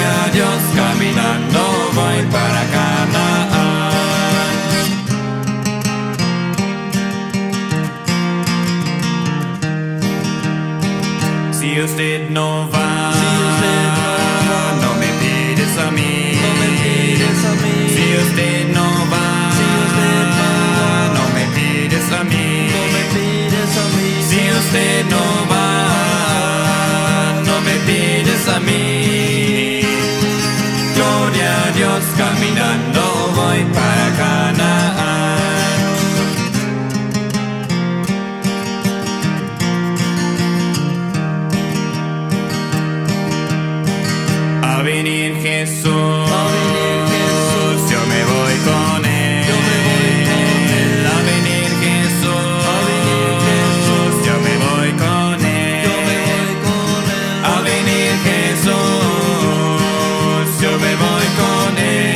Gloria a Dios, caminando voy para Canaán. Si usted no va, no me pides a mí. Si usted no va, no me pides a mí. Si usted no va, no me pides a mí. Gloria a Dios, caminando voy para Canaán. A venir Jesús, yo me voy con Él. A venir Jesús, yo me voy con Él. A venir Jesús, yo me voy con Él.